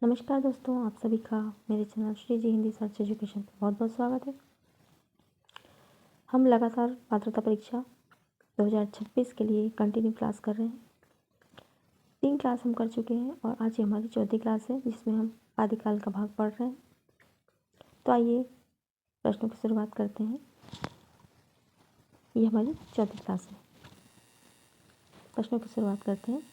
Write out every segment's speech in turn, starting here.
नमस्कार दोस्तों, आप सभी का मेरे चैनल श्री जी हिंदी सर्च एजुकेशन पर बहुत बहुत स्वागत है। हम लगातार पात्रता परीक्षा 2026 के लिए कंटिन्यू क्लास कर रहे हैं। 3 क्लास हम कर चुके हैं और आज ये हमारी चौथी क्लास है जिसमें हम आदिकाल का भाग पढ़ रहे हैं। तो आइए प्रश्नों की शुरुआत करते हैं। ये हमारी चौथी क्लास है। प्रश्नों की शुरुआत करते हैं।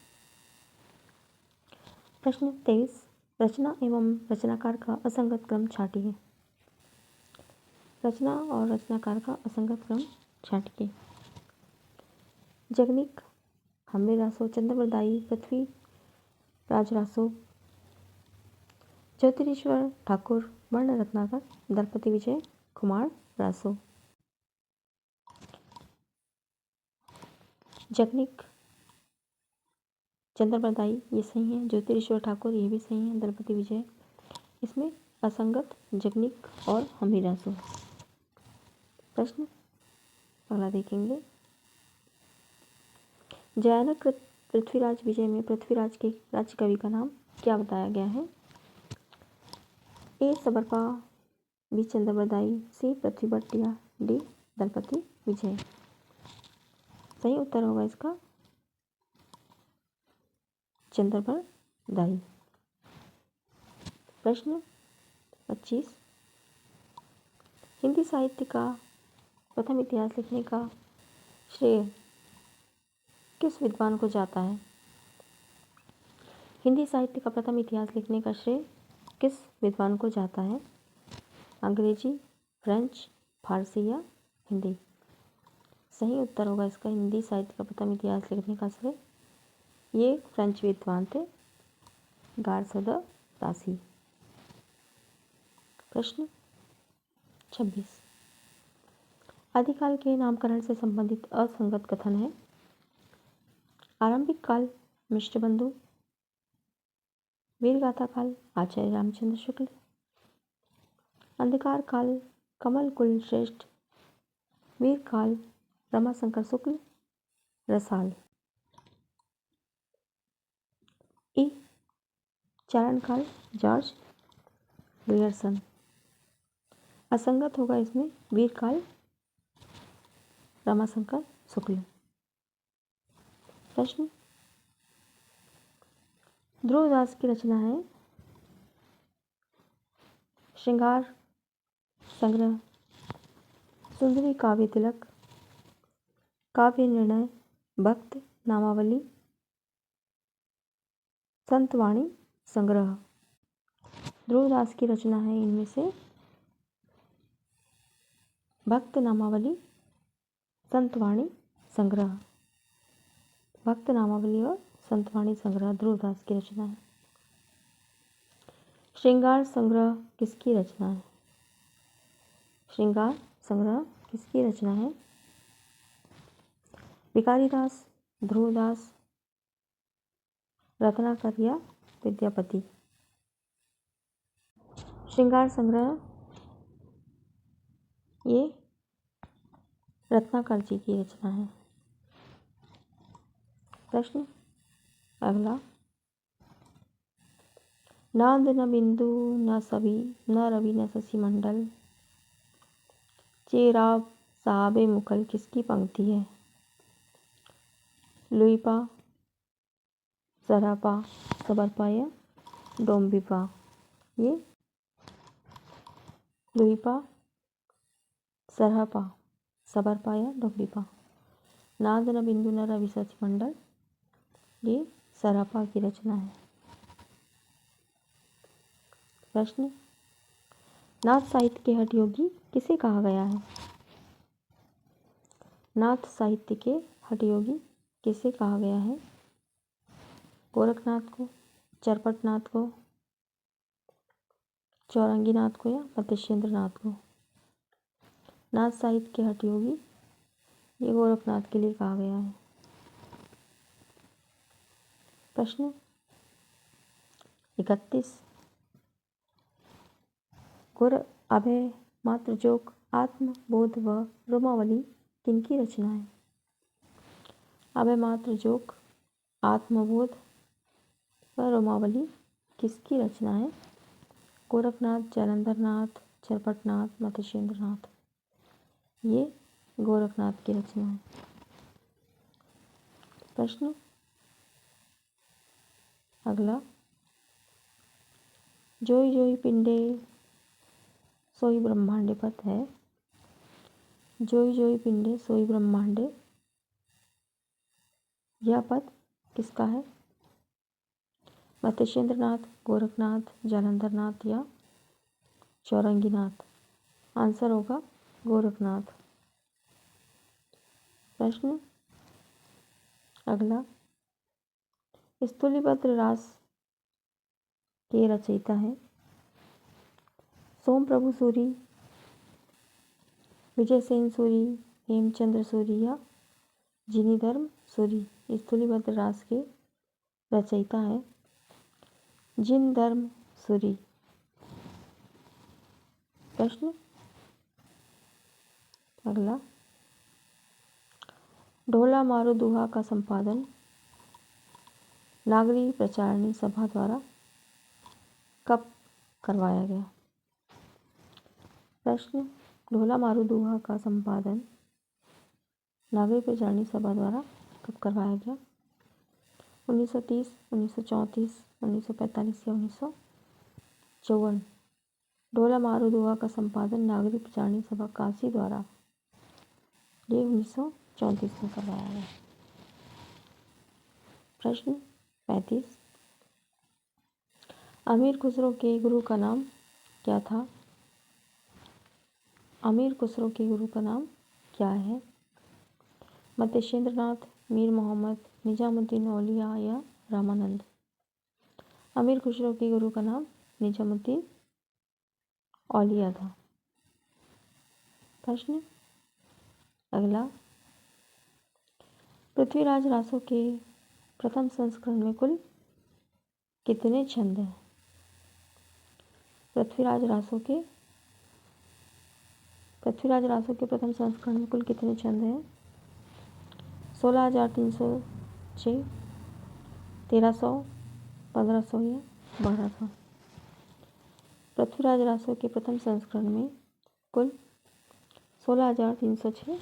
प्रश्न 23, रचना एवं रचनाकार का असंगत क्रम छांटिए। रचना और रचनाकार का असंगत क्रम छांटिए। जगनिक, हम्बे रासो, चंद्रप्रदायी, पृथ्वी राज रासो, ज्योतिरीश्वर ठाकुर, वर्ण रत्नाकर, दलपति विजय कुमार रासो। जगनिक, चंद्रप्रदायी ये सही है, ज्योतिरीश्वर ठाकुर ये भी सही है, दलपति विजय इसमें असंगत जगनिक और हम्बे रासो। प्रश्न पहला देखेंगे। जयानक पृथ्वीराज विजय में पृथ्वीराज के राज्य कवि का नाम क्या बताया गया है? ए सबरपा, बी चंद्रप्रदायी, सी पृथ्वी भट्टिया, डी दलपति विजय। सही उत्तर होगा इसका चंद्रप्रदायी। प्रश्न 25, हिंदी साहित्य का प्रथम इतिहास लिखने का श्रेय किस विद्वान को जाता है? हिंदी साहित्य का प्रथम इतिहास लिखने का श्रेय किस विद्वान को जाता है? अंग्रेजी, फ्रेंच, फारसी या हिंदी? सही उत्तर होगा इसका हिंदी साहित्य का प्रथम इतिहास लिखने का श्रेय ये फ्रेंच विद्वान थे, गार्सो द रासी। प्रश्न 26, आदिकाल के नामकरण से संबंधित असंगत कथन है। आरंभिक काल मिश्र बंधु, वीरगाथा काल आचार्य रामचंद्र शुक्ल, अंधकार काल कमल कुल श्रेष्ठ, वीर काल रमाशंकर शुक्ल, रसाल। ई चारण काल जॉर्ज ग्रियर्सन। असंगत होगा इसमें वीर काल रमाशंकर शुक्ल। प्रश्न ध्रुवदास की रचना है श्रृंगार संग्रह, सुंदरी काव्य तिलक, काव्य निर्णय, भक्त नामावली, संतवाणी संग्रह। ध्रुवदास की रचना है इनमें से भक्त नामावली, संतवाणी संग्रह। भक्त नामावली और संतवाणी संग्रह ध्रुवदास की रचना है। श्रृंगार संग्रह किसकी रचना है? श्रृंगार संग्रह किसकी रचना है? भिखारीदास, ध्रुवदास, रत्नाकर या विद्यापति? श्रृंगार संग्रह ये रत्नाकर जी की रचना है। प्रश्न अगला, नाद न बिंदु न सभी न रवि न शशि मंडल, चेराब साहबे मुकल किसकी पंक्ति है? लुईपा, सरापा, सबरपा या डोम्बिपा? ये लुईपा, सरहपा, सबरपा या डोम्बिपा। नाद न बिंदु न रवि शशि मंडल ये सरहपा की रचना है। प्रश्न नाथ साहित्य के हठयोगी किसे कहा गया है? नाथ साहित्य के हठयोगी किसे कहा गया है? गोरखनाथ को, चरपटनाथ को, चौरंगीनाथ को या मत्स्येंद्रनाथ को? नाथ साहित्य के हठयोगी ये गोरखनाथ के लिए कहा गया है। प्रश्न 31, गुर अभय मातृजोक आत्म बोध व रोमावली किनकी रचना है? अभय मातृजोक, आत्मबोध व रोमावली किसकी रचना है? गोरखनाथ, जालंधरनाथ, चरपटनाथ, मत्स्येंद्रनाथ। ये गोरखनाथ की रचना है। प्रश्न अगला, जोई जोई पिंडे सोई ब्रह्मांडे पद है। जोई जोई पिंडे सोई ब्रह्मांडे, यह पद किसका है? मत्स्येंद्रनाथ, गोरखनाथ, जालंधरनाथ या चौरंगीनाथ? आंसर होगा गोरखनाथ। प्रश्न अगला, स्थूलीपत्र रास के रचयिता हैं। सोम प्रभु सूरी, विजय सेन सूरी, हेमचंद्र सूरी या जिनीधर्म सूरी? स्थूलीपत्र रास के रचयिता है जिनधर्म सूरी। प्रश्न अगला, ढोला मारो दुहा का संपादन नागरी प्रचारणी सभा द्वारा कब करवाया गया? प्रश्न, ढोला मारो दुहा का संपादन नागरी प्रचारणी सभा द्वारा कब करवाया गया? 1930, 1934, 1945 या 1954? ढोला मारो दुहा का संपादन नागरी प्रचारणी सभा काशी द्वारा ये 1934 में करवाया गया। प्रश्न 35, अमीर खुसरो के गुरु का नाम क्या था? अमीर खुसरो के गुरु का नाम क्या है? मत्स्येंद्रनाथ, मीर मोहम्मद, निजामुद्दीन औलिया या रामानंद? अमीर खुसरो के गुरु का नाम निजामुद्दीन औलिया था। प्रश्न अगला, पृथ्वीराज रासो के प्रथम संस्करण में कुल कितने छंद हैं? पृथ्वीराज रासो के प्रथम संस्करण में कुल कितने छंद हैं? 16,306, 1,300, 1,500 या 1,200? पृथ्वीराज रासो के प्रथम संस्करण में कुल 16,306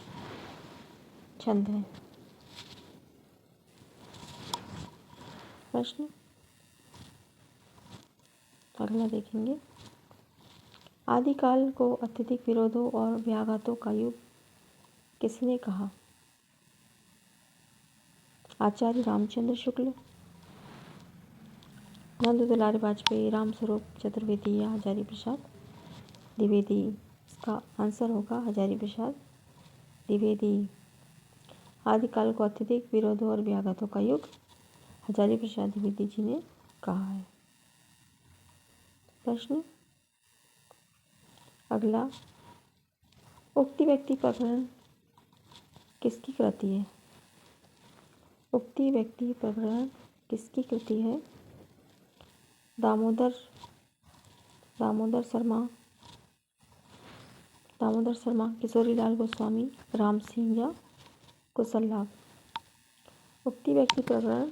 छंद हैं। प्रश्न अगला देखेंगे, आदिकाल को अत्यधिक विरोधों और व्याघातों का युग किसने कहा? आचार्य रामचंद्र शुक्ल, नंद दुलारे वाजपेयी, रामस्वरूप चतुर्वेदी या हजारी प्रसाद द्विवेदी? इसका आंसर होगा हजारी प्रसाद द्विवेदी। आदिकाल को अत्यधिक विरोधों और व्याघातों का युग हजारी प्रसाद द्विवेदी जी ने कहा है। प्रश्न अगला, उक्ति व्यक्ति प्रकरण किसकी कृति है? उक्ति व्यक्ति प्रकरण किसकी कृति है? दामोदर शर्मा, किशोरीलाल गोस्वामी, राम सिंह या कुशल लाल? उक्ति व्यक्ति प्रकरण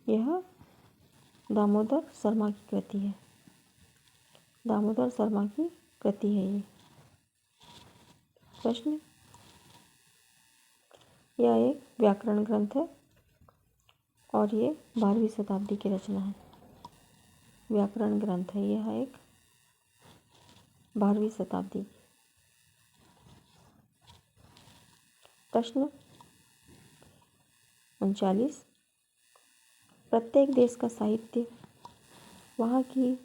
यह दामोदर शर्मा की कृति है। दामोदर शर्मा की कृति है ये। प्रश्न, यह एक व्याकरण ग्रंथ है और ये 12वीं शताब्दी की रचना है। व्याकरण ग्रंथ है यह एक 12वीं शताब्दी। प्रश्न 39, प्रत्येक देश का साहित्य वहाँ की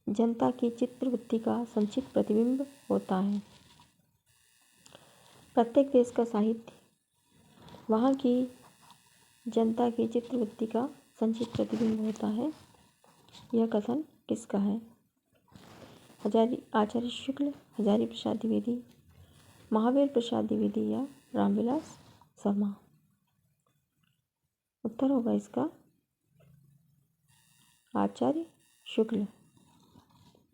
जनता की चित्रवृत्ति का संक्षिप्त प्रतिबिंब होता है। प्रत्येक देश का साहित्य वहाँ की जनता की चित्रवृत्ति का संक्षिप्त प्रतिबिंब होता है, यह कथन किसका है? आचार्य शुक्ल, हजारी प्रसाद द्विवेदी, महावीर प्रसाद द्विवेदी या रामविलास शर्मा? उत्तर होगा इसका आचार्य शुक्ल।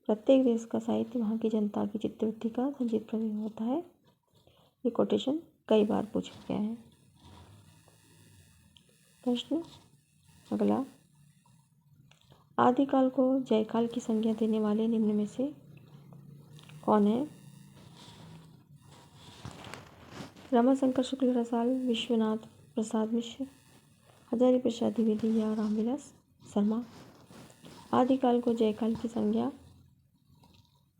प्रत्येक देश का साहित्य वहाँ की जनता की चित्रवृत्ति का संक्षिप्त प्रतिबिंब होता है। ये कोटेशन कई बार पूछा गया है। प्रश्न अगला, आदिकाल को जयकाल की संज्ञा देने वाले निम्न में से कौन है? रमाशंकर शुक्ल रसाल, विश्वनाथ प्रसाद मिश्र, हजारी प्रसाद द्विवेदी या रामविलास शर्मा। आदिकाल को जयकाल की संज्ञा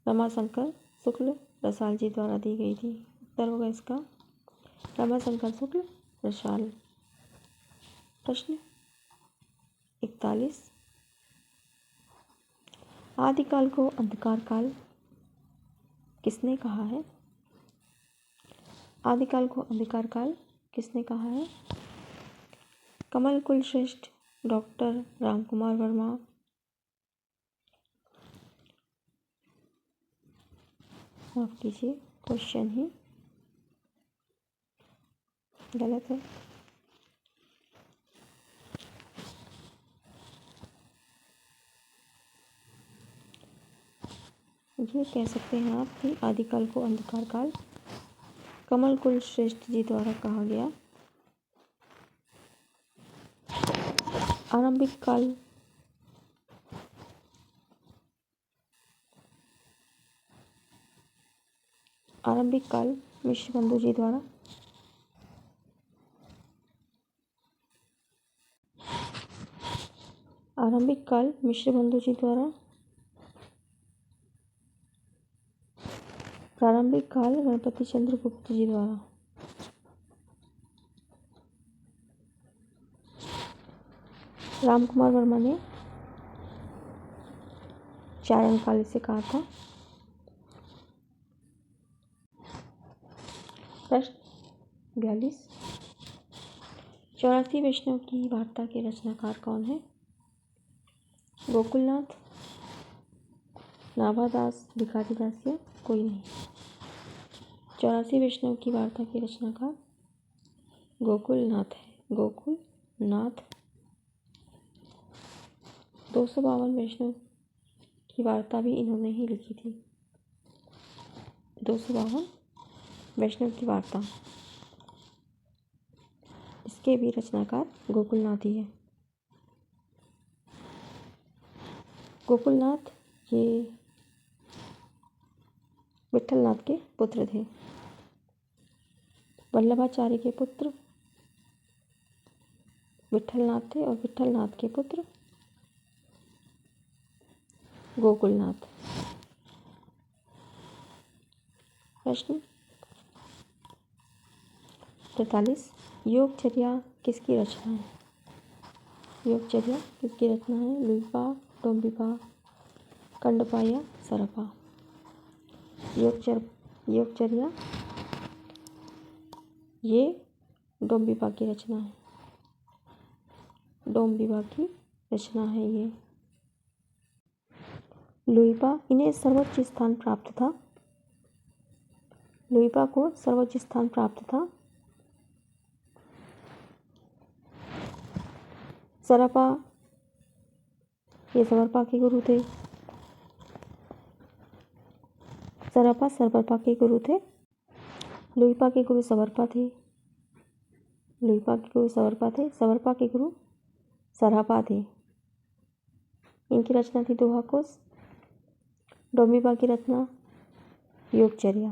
रमाशंकर शुक्ल रसाल जी द्वारा दी गई थी। उत्तर होगा इसका रमाशंकर शुक्ल रसाल। प्रश्न 41। आदिकाल को अंधकार काल किसने कहा है? आदिकाल को अंधकार काल किसने कहा है? कमल कुल श्रेष्ठ, डॉक्टर रामकुमार वर्मा, माफ कीजिए क्वेश्चन ही गलत है। ये कह सकते हैं आप कि आदिकाल को अंधकार काल कमल कुल श्रेष्ठ जी द्वारा कहा गया। आरंभिक काल मिश्र बंधु जी द्वारा। आरंभिक काल मिश्र बंधु जी द्वारा। प्रारंभिक काल गणपति चंद्र गुप्त जी द्वारा। रामकुमार वर्मा ने चारण काल से कहा था। प्रश्न 42। 84 वैष्णव की वार्ता के रचनाकार कौन है? गोकुलनाथ, नाभादास, भिखारीदास या कोई नहीं। 84 वैष्णव की वार्ता के रचनाकार गोकुलनाथ है। गोकुलनाथ। 252 वैष्णव की वार्ता भी इन्होंने ही लिखी थी। 252 वैष्णव की वार्ता, इसके भी रचनाकार गोकुलनाथ ही है। गोकुलनाथ ये विठलनाथ के पुत्र थे। वल्लभाचार्य के पुत्र विठलनाथ थे और विठलनाथ के पुत्र गोकुलनाथ। प्रश्न 43। योगचर्या किसकी रचना है? योगचर्या किसकी रचना है? लुइपा, डोम्बिपा, कंडपा या सरपा। योगचर्या ये डोम्बिपा की रचना है। डोम्बिपा की रचना है ये। लुइपा, इन्हें सर्वोच्च स्थान प्राप्त था। लुइपा को सर्वोच्च स्थान प्राप्त था। सरपा ये सवरपा के गुरु थे। सरपा सरपा के गुरु थे। लुइपा के गुरु सवरपा थे। लुइपा के गुरु सवरपा थे। सवरपा के गुरु सरहपा थे। इनकी रचना थी दोहा कोश। डोम्बिपा की रचना योगचर्या।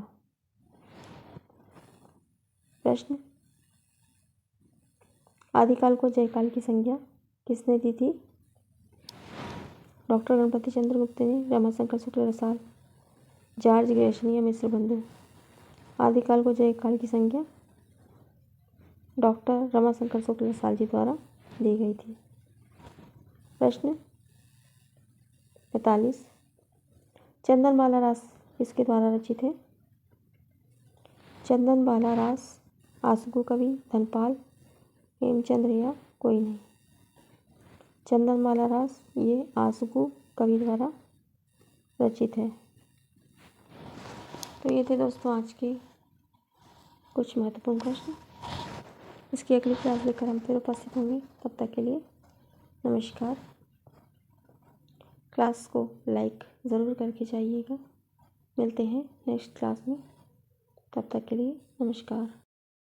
प्रश्न आदिकाल को जयकाल की संज्ञा किसने दी थी? डॉक्टर गणपति चंद्र गुप्त ने, रमाशंकर शुक्ल रसाल, जॉर्ज ग्रेसन या मिश्र बंधु। आदिकाल को जयकाल की संज्ञा डॉक्टर रमाशंकर शुक्ल रसाल जी द्वारा दी गई थी। प्रश्न 45। चंदनबाला रास किसके द्वारा रचित है? चंदनबाला रास आसगु कवि, धनपाल, हेमचंद्र या कोई नहीं। चंदनबाला रास ये आसगु कवि द्वारा रचित है। तो ये थे दोस्तों आज के कुछ महत्वपूर्ण प्रश्न। इसकी अगली क्लास लेकर हम फिर उपस्थित होंगे। तब तक के लिए नमस्कार। क्लास को लाइक ज़रूर करके जाइएगा। मिलते हैं नेक्स्ट क्लास में। तब तक के लिए नमस्कार।